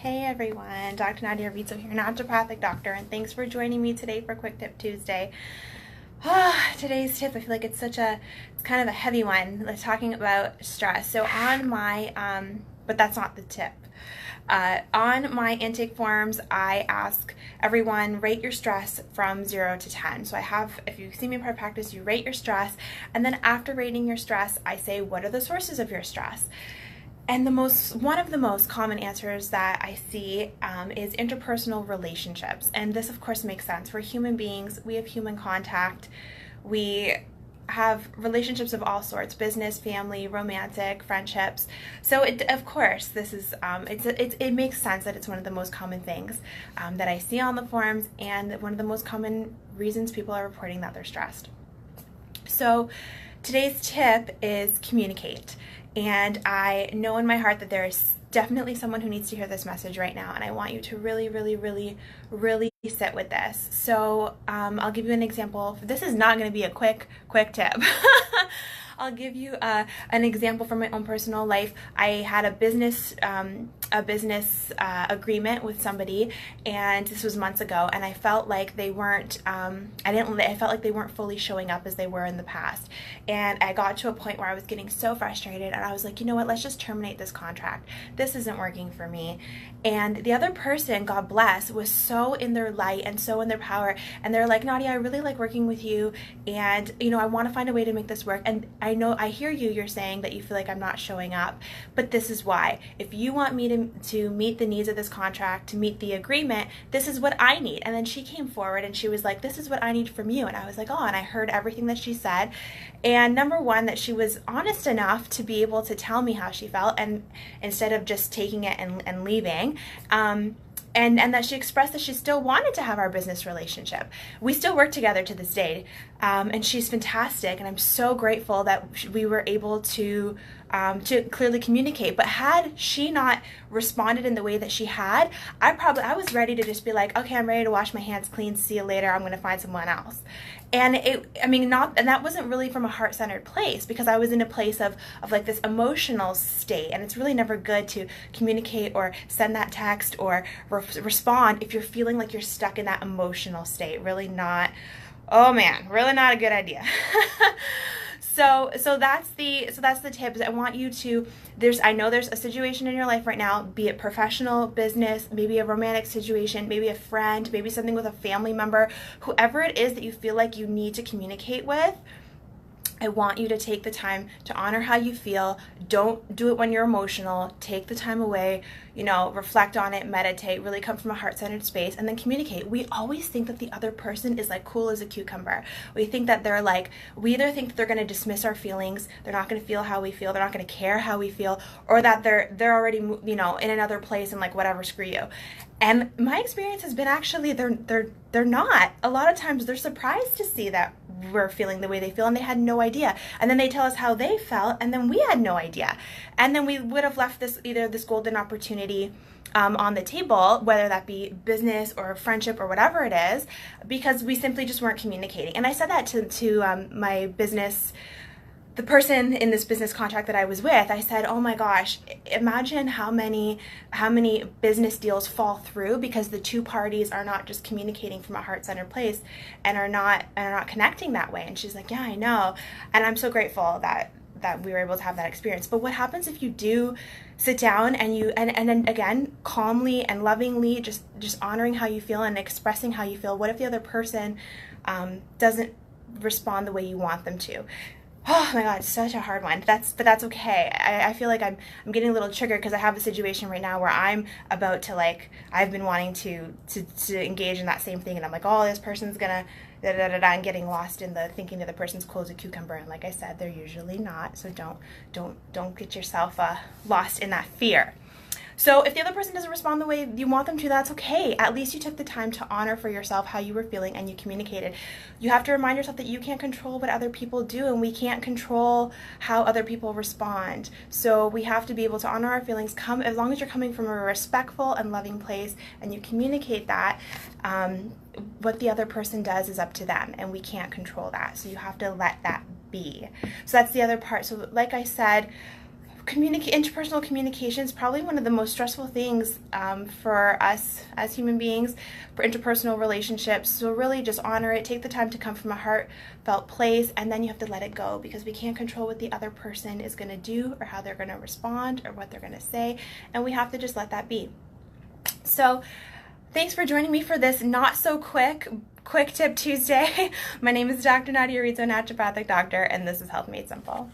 Hey everyone, Dr. Nadia Rizzo here, naturopathic doctor, and thanks for joining me today for Quick Tip Tuesday. Today's tip, I feel like it's kind of a heavy one, like talking about stress. So on my, but that's not the tip. On my intake forms, I ask everyone, rate your stress from 0 to 10. So I have, if you see me in private practice, you rate your stress, and then after rating your stress, I say, what are the sources of your stress? And one of the most common answers that I see is interpersonal relationships. And this, of course, makes sense. We're human beings. We have human contact. We have relationships of all sorts: business, family, romantic, friendships. So, of course, this is it makes sense that it's one of the most common things that I see on the forums, and one of the most common reasons people are reporting that they're stressed. So, today's tip is communicate. And I know in my heart that there is definitely someone who needs to hear this message right now, and I want you to really, really, really, really sit with this. So I'll give you an example. This is not going to be a quick tip. I'll give you an example from my own personal life. I had a business agreement with somebody, and this was months ago, and I felt like they weren't I felt like they weren't fully showing up as they were in the past. And I got to a point where I was getting so frustrated, and I was like, you know what, let's just terminate this contract. This isn't working for me. And the other person, God bless, was so in their light and so in their power, and they're like, Nadia, I really like working with you, and I want to find a way to make this work. And I know, I hear you're saying that you feel like I'm not showing up, but this is why. If you want me to meet the needs of this contract, to meet the agreement, this is what I need. And then she came forward and she was like, this is what I need from you. And I was like, oh, and I heard everything that she said. And number one, that she was honest enough to be able to tell me how she felt, and instead of just taking it and leaving. And that she expressed that she still wanted to have our business relationship. We still work together to this day, and she's fantastic, and I'm so grateful that we were able to clearly communicate. But had she not responded in the way that she had, I was ready to just be like, okay, I'm ready to wash my hands clean, see you later, I'm going to find someone else. And that wasn't really from a heart-centered place, because I was in a place of like this emotional state, and it's really never good to communicate or send that text or respond if you're feeling like you're stuck in that emotional state. Really not, oh man, really not a good idea. So that's the tip. Is I want you to, I know there's a situation in your life right now, be it professional, business, maybe a romantic situation, maybe a friend, maybe something with a family member, whoever it is that you feel like you need to communicate with. I want you to take the time to honor how you feel. Don't do it when you're emotional. Take the time away, reflect on it, meditate, really come from a heart-centered space, and then communicate. We always think that the other person is like cool as a cucumber. We think that we either think that they're going to dismiss our feelings, they're not going to feel how we feel, they're not going to care how we feel, or that they're already, in another place and like, whatever, screw you. And my experience has been actually they're not. A lot of times they're surprised to see that we're feeling the way they feel, and they had no idea. And then they tell us how they felt, and then we had no idea. And then we would have left this golden opportunity on the table, whether that be business or friendship or whatever it is, because we simply just weren't communicating. And I said that to my business, the person in this business contract that I was with. I said, oh my gosh, imagine how many business deals fall through because the two parties are not just communicating from a heart-centered place and are not connecting that way. And she's like, yeah, I know. And I'm so grateful that we were able to have that experience. But what happens if you do sit down and then again, calmly and lovingly, just honoring how you feel and expressing how you feel? What if the other person doesn't respond the way you want them to? Oh my God, it's such a hard one. But that's okay. I feel like I'm getting a little triggered because I have a situation right now where I'm about to I've been wanting to engage in that same thing, and I'm like, oh, this person's gonna and getting lost in the thinking that the person's cool as a cucumber, and like I said, they're usually not. So don't get yourself lost in that fear. So if the other person doesn't respond the way you want them to, that's okay. At least you took the time to honor for yourself how you were feeling, and you communicated. You have to remind yourself that you can't control what other people do, and we can't control how other people respond. So we have to be able to honor our feelings. As long as you're coming from a respectful and loving place and you communicate that, what the other person does is up to them, and we can't control that. So you have to let that be. So that's the other part. So like I said, interpersonal communication is probably one of the most stressful things for us as human beings, for interpersonal relationships. So really just honor it, take the time to come from a heartfelt place, and then you have to let it go, because we can't control what the other person is going to do or how they're going to respond or what they're going to say, and we have to just let that be. So thanks for joining me for this not so quick Tip Tuesday. My name is Dr. Nadia Rizzo, naturopathic doctor, and this is Health Made Simple.